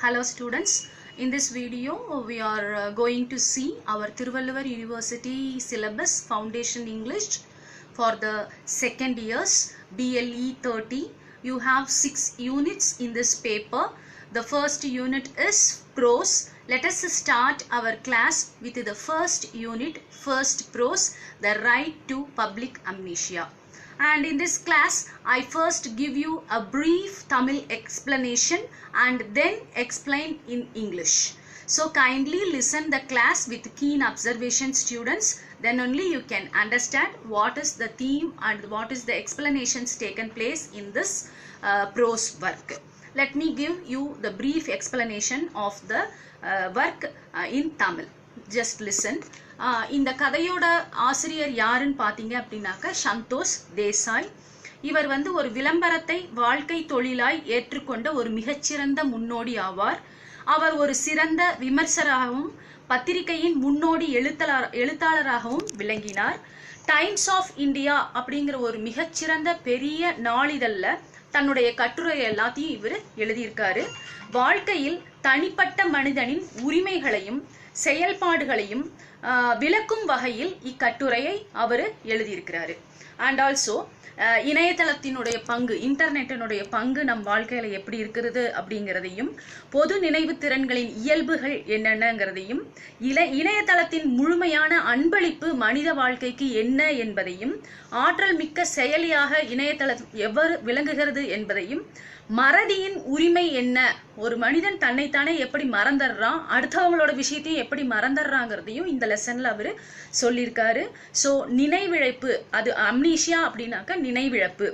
Hello students, in this video we are going to see our Thiruvalluvar University syllabus Foundation English for the second years BLE 30. You have 6 units in this paper. The first unit is prose. Let us start our class with the first unit, first prose, the right to public amnesia. And in this class, I first give you a brief Tamil explanation and then explain in English. So kindly listen the class with keen observation, students. Then only you can understand what is the theme and what is the explanations taken place in this prose work. Let me give you the brief explanation of the work in Tamil. Just listen. இந்த கதையோட ஆசிரியர் யாருன்னு பார்த்தீங்க அப்படின்னாக்க சந்தோஷ் தேசாய். இவர் ஒரு விளம்பரத்தை வாழ்க்கை தொழிலாய் ஏற்றுக்கொண்ட ஒரு மிகச்சிறந்த முன்னோடி ஆவார். அவர் ஒரு சிறந்த விமர்சகராகவும் பத்திரிகையின் முன்னோடி எழுத்தாளராகவும் விளங்கினார். டைம்ஸ் ஆஃப் இந்தியா அப்படிங்கிற ஒரு மிகச்சிறந்த பெரிய நாளிதழ்ல தன்னுடைய கட்டுரை எல்லாத்தையும் இவர் எழுதியிருக்காரு. வாழ்க்கையில் தனிப்பட்ட மனிதனின் உரிமைகளையும் செயல்பாடுகளையும் விளக்கும் வகையில் இக்கட்டுரையை அவர் எழுதியிருக்கிறாரு. அண்ட் ஆல்சோ இணையதளத்தினுடைய பங்கு, இன்டர்நெட்டினுடைய பங்கு நம் வாழ்க்கையில எப்படி இருக்கிறது அப்படிங்கிறதையும், பொது நினைவு திறன்களின் இயல்புகள் என்னென்னங்கிறதையும், இணையதளத்தின் முழுமையான அன்பளிப்பு மனித வாழ்க்கைக்கு என்ன என்பதையும், ஆற்றல் மிக்க செயலியாக இணையதளம் எவ்வாறு விளங்குகிறது என்பதையும், மறதியின் உரிமை என்ன, ஒரு மனிதன் தன்னைத்தானே எப்படி மறந்துடுறான், அடுத்தவங்களோட விஷயத்தையும் எப்படி மறந்துடுறாங்கிறதையும் இந்த லெசன்ல அவரு சொல்லியிருக்காரு. ஸோ நினைவிழப்பு, அது அம்னீஷியா அப்படின்னாக்க நினைவிழப்பு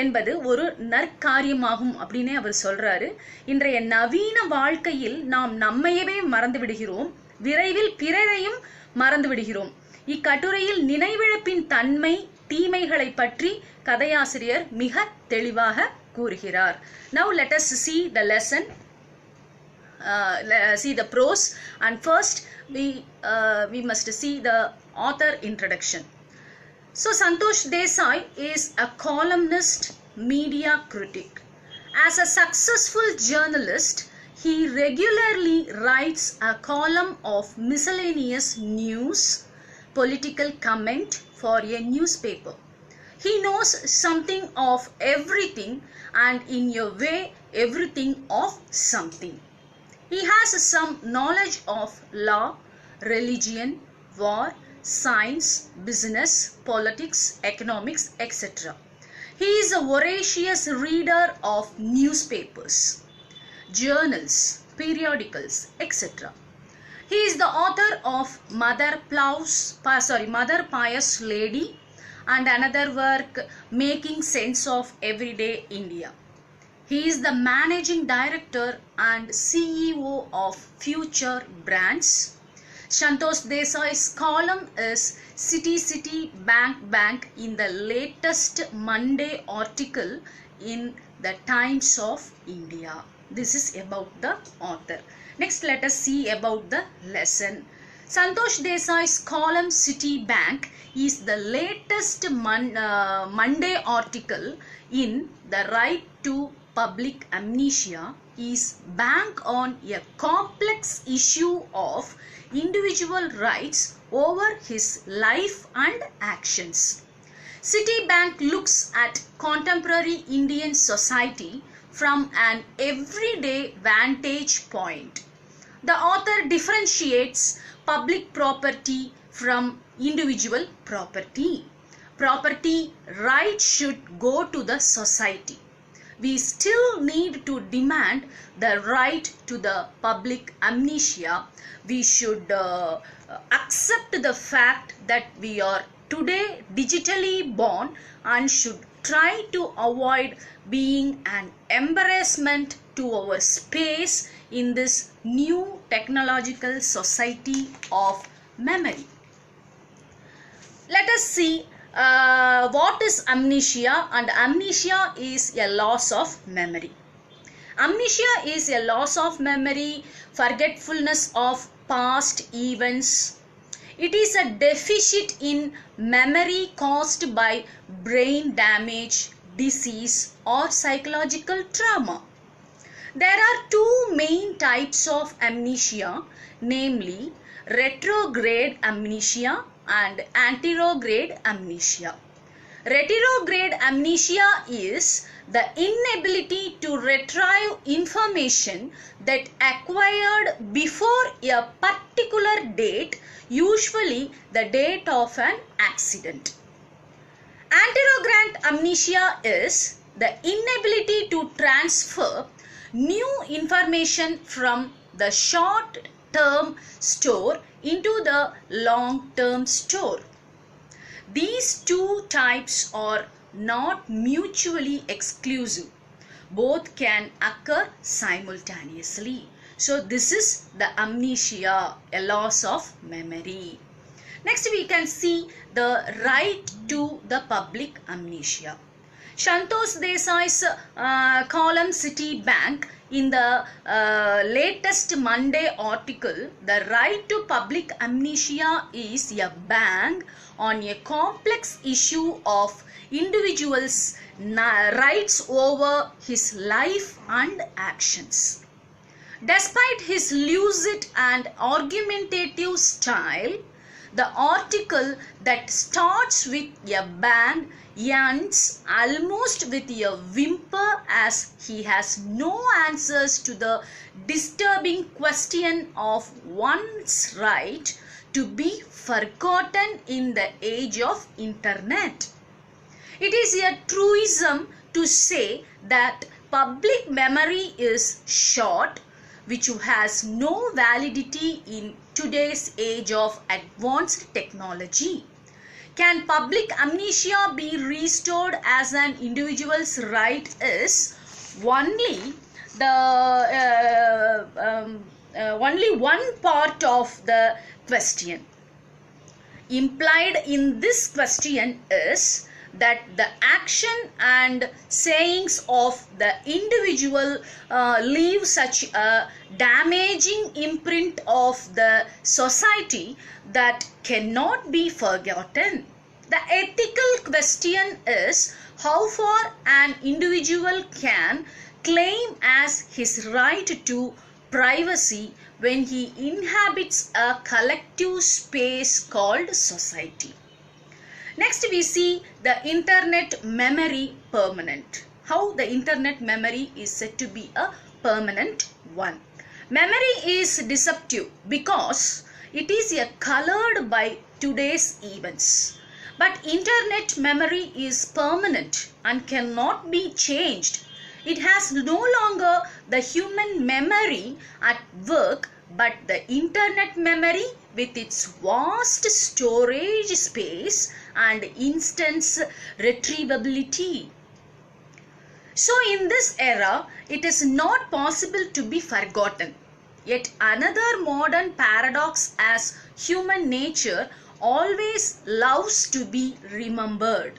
என்பது ஒரு நற்காரியமாகும் அப்படின்னே அவர் சொல்றாரு. இன்றைய நவீன வாழ்க்கையில் நாம் நம்மையவே மறந்து விடுகிறோம், விரைவில் பிறரையும் மறந்து விடுகிறோம். இக்கட்டுரையில் நினைவிழப்பின் தன்மை தீமைகளை பற்றி கதையாசிரியர் மிக தெளிவாக கூறுகிறார். Now let us see the lesson, see the prose, and first we must see the author introduction. So Santosh Desai is a columnist, media critic. As a successful journalist, he regularly writes a column of miscellaneous news, political comment for a newspaper. He knows something of everything and in a way everything of something. He has some knowledge of law, religion, war, science, business, politics, economics, etc. He is a voracious reader of newspapers, journals, periodicals, etc. He is the author of Mother Pious Lady and another work, Making Sense of Everyday India. He is the managing director and CEO of Future Brands. Santosh Desai's column is City Bank in the latest Monday article in the Times of India. This is about the author. Next, let us see about the lesson. Santosh Desai's column City Bank is the latest Monday article in the right to public amnesia. Is bank on a complex issue of individual rights over his life and actions. Citibank looks at contemporary Indian society from an everyday vantage point. The author differentiates public property from individual property. Property rights should go to the society. We still need to demand the right to the public amnesia. We should accept the fact that we are today digitally born and should try to avoid being an embarrassment to our space in this new technological society of memory. Let us see what is amnesia, and amnesia is a loss of memory. Amnesia is a loss of memory, forgetfulness of past events. It is a deficit in memory caused by brain damage, disease or psychological trauma. There are two main types of amnesia, namely retrograde amnesia and anterograde amnesia. Retrograde amnesia is the inability to retrieve information that acquired before a particular date, usually the date of an accident. Anterograde amnesia is the inability to transfer new information from the short-term store into the long-term store. These two types are not mutually exclusive. Both can occur simultaneously. So this is the amnesia, a loss of memory. Next we can see the right to the public amnesia. Santosh Desai's column Citibank in the latest Monday article, the right to public amnesia is a ban on a complex issue of individuals' rights over his life and actions. Despite his lucid and argumentative style, the article that starts with a bang ends almost with a whimper, as he has no answers to the disturbing question of one's right to be forgotten in the age of internet. It is a truism to say that public memory is short, which has no validity in today's age of advanced technology. Can public amnesia be restored as an individual's right is only one part of the question. Implied in this question is that the action and sayings of the individual leave such a damaging imprint of the society that cannot be forgotten. The ethical question is how far an individual can claim as his right to privacy when he inhabits a collective space called society. Next we see the internet memory permanent. How the internet memory is said to be a permanent one. Memory is deceptive because it is colored by today's events. But internet memory is permanent and cannot be changed. It has no longer the human memory at work, but the internet memory with its vast storage space and instant retrievability. So in this era, it is not possible to be forgotten. Yet another modern paradox, as human nature always loves to be remembered.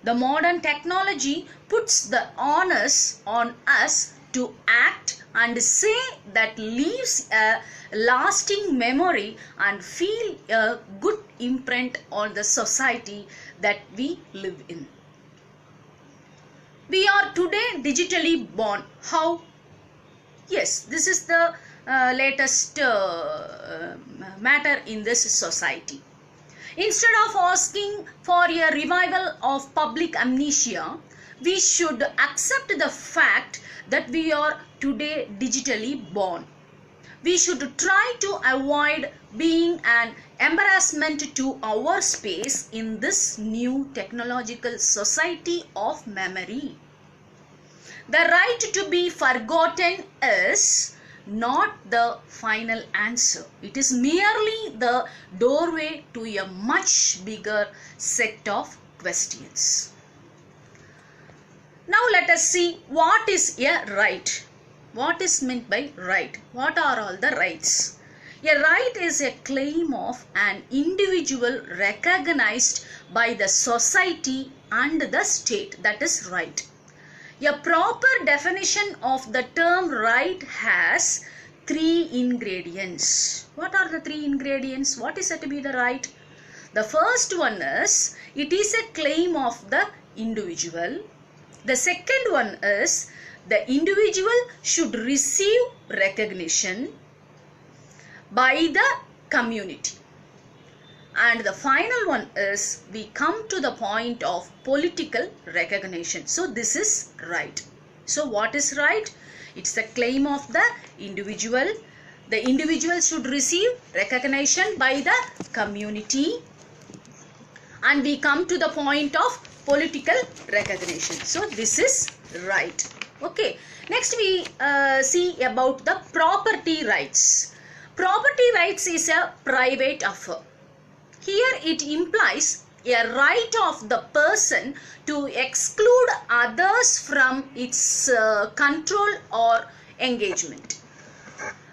The modern technology puts the onus on us to act and say that leaves a lasting memory and feel a good imprint on the society that we live in. We are today digitally born. How? Yes, this is the latest matter in this society. Instead of asking for a revival of public amnesia, we should accept the fact that we are today digitally born. We should try to avoid being an embarrassment to our space in this new technological society of memory. The right to be forgotten is not the final answer. It is merely the doorway to a much bigger set of questions. Now let us see what is a right. What is meant by right? What are all the rights? A right is a claim of an individual recognized by the society and the state. That is right. A proper definition of the term right has three ingredients. What are the three ingredients? What is said to be the right? The first one is, it is a claim of the individual. The second one is, the individual should receive recognition by the community. And the final one is we come to the point of political recognition. So this is right. So what is right? It's the claim of the individual. The individual should receive recognition by the community. And we come to the point of political recognition. So this is right. Okay. Next we see about the property rights. Property rights is a private affair. Here it implies a right of the person to exclude others from its control or engagement.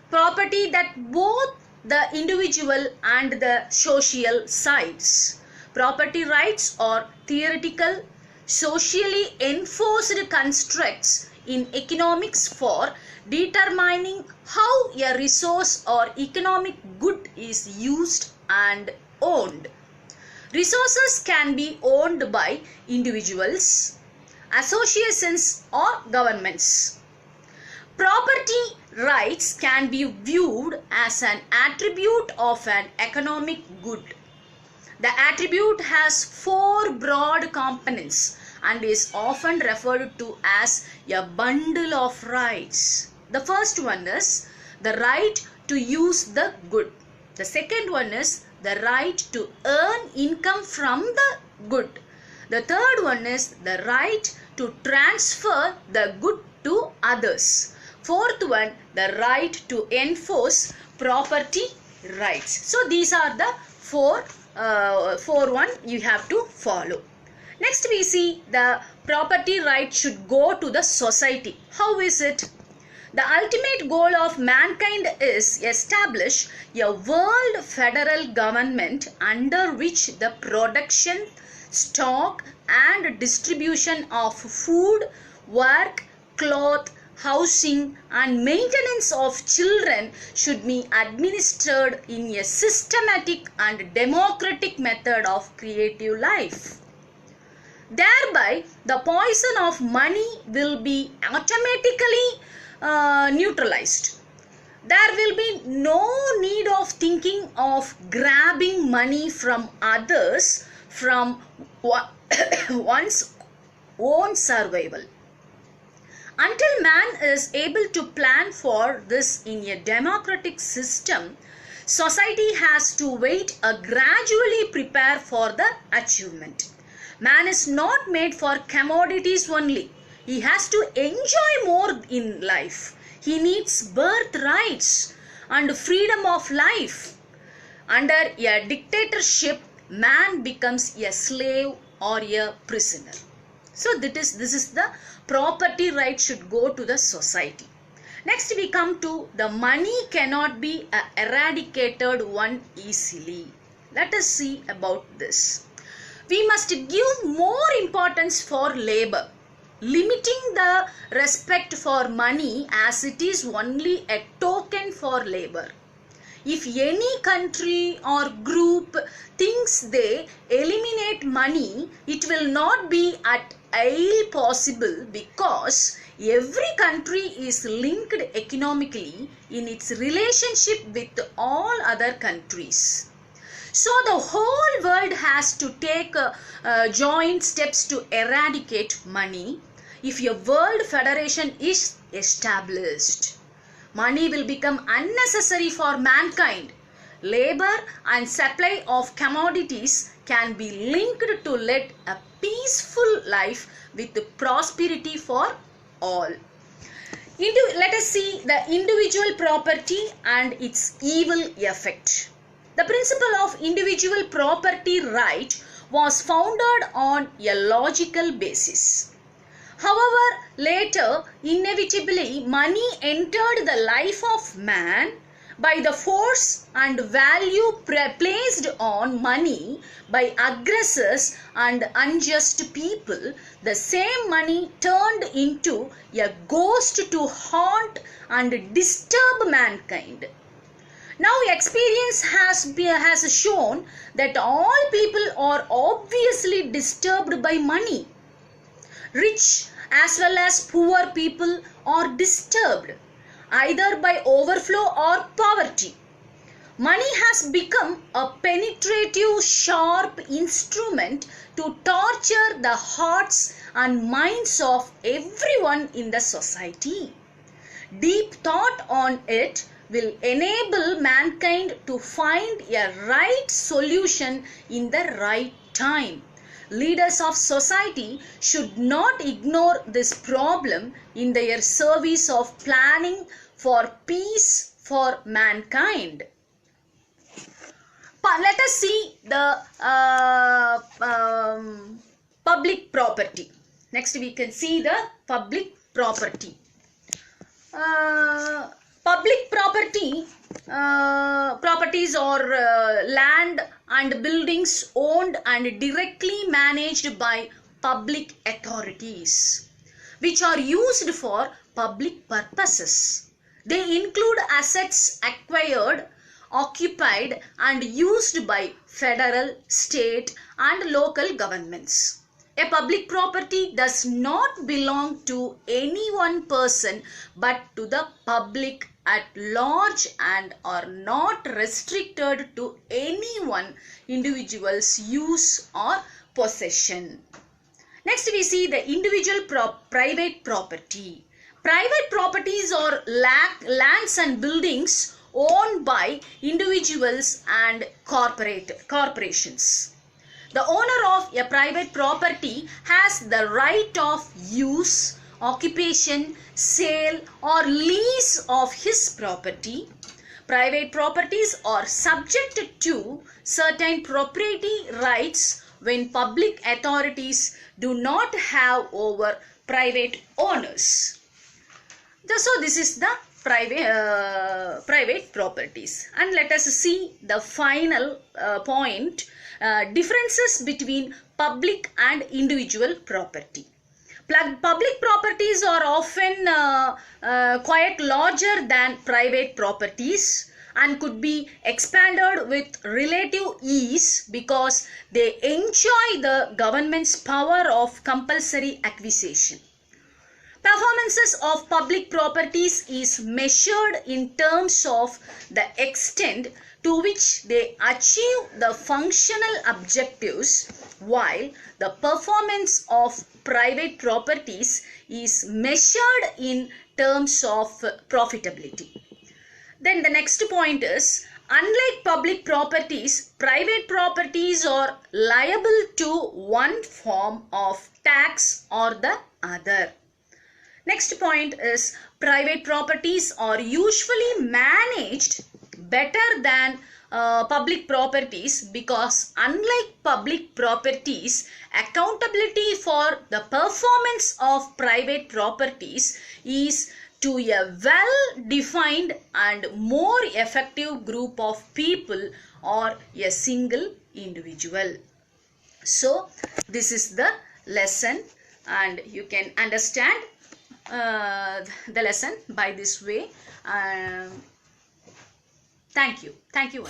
Property that both the individual and the social sides. Property rights are theoretical, socially enforced constructs in economics for determining how a resource or economic good is used and owned. Resources can be owned by individuals, associations or governments. Property rights can be viewed as an attribute of an economic good. The attribute has four broad components and is often referred to as a bundle of rights. The first one is the right to use the good. The second one is the right to earn income from the good. The third one is the right to transfer the good to others. Fourth one, the right to enforce property rights. So these are the four one you have to follow. Next we see the property right should go to the society. How is it? The ultimate goal of mankind is establish a world federal government under which the production, stock and distribution of food, work, cloth, housing and maintenance of children should be administered in a systematic and democratic method of creative life. Thereby, the poison of money will be automatically neutralized. There will be no need of thinking of grabbing money from others from one's own survival. Until man is able to plan for this in a democratic system, society has to wait and gradually prepare for the achievement. Man is not made for commodities only. He has to enjoy more in life. He needs birthrights and freedom of life. Under a dictatorship, man becomes a slave or a prisoner. So this is the property right should go to the society. Next we come to the money cannot be eradicated one easily. Let us see about this. We must give more importance for labor, limiting the respect for money as it is only a token for labor. If any country or group thinks they eliminate money, it will not be at all possible because every country is linked economically in its relationship with all other countries. So the whole world has to take joint steps to eradicate money. If a world federation is established, money will become unnecessary for mankind. Labor and supply of commodities can be linked to lead a peaceful life with prosperity for all. Let us see the individual property and its evil effect. The principle of individual property right was founded on a logical basis. However, later, inevitably, money entered the life of man by the force and value placed on money by aggressors and unjust people. The same money turned into a ghost to haunt and disturb mankind. Now experience has shown that all people are obviously disturbed by money. Rich as well as poor people are disturbed either by overflow or poverty. Money has become a penetrative, sharp instrument to torture the hearts and minds of everyone in the society. Deep thought on it will enable mankind to find a right solution in the right time. Leaders of society should not ignore this problem in their service of planning for peace for mankind. Let us see the public property. Next we can see the public property. Public property properties are land and buildings owned and directly managed by public authorities, which are used for public purposes. They include assets acquired, occupied and used by federal, state and local governments. A public property does not belong to any one person but to the public at large and are not restricted to any one individual's use or possession. Next we see the individual private property. Private properties are lands and buildings owned by individuals and corporations. The owner of a private property has the right of use, occupation, sale or lease of his property. Private properties are subject to certain property rights when public authorities do not have over private owners. So this is the private properties, and let us see the final point, differences between public and individual property. Public properties are often quite larger than private properties and could be expanded with relative ease because they enjoy the government's power of compulsory acquisition. Performances of public properties is measured in terms of the extent to which they achieve the functional objectives, while the performance of private properties is measured in terms of profitability. Then the next point is, unlike public properties, private properties are liable to one form of tax or the other. Next point is, private properties are usually managed better than public properties because unlike public properties, accountability for the performance of private properties is to a well-defined and more effective group of people or a single individual. So this is the lesson, and you can understand the lesson by this way. Thank you. Thank you.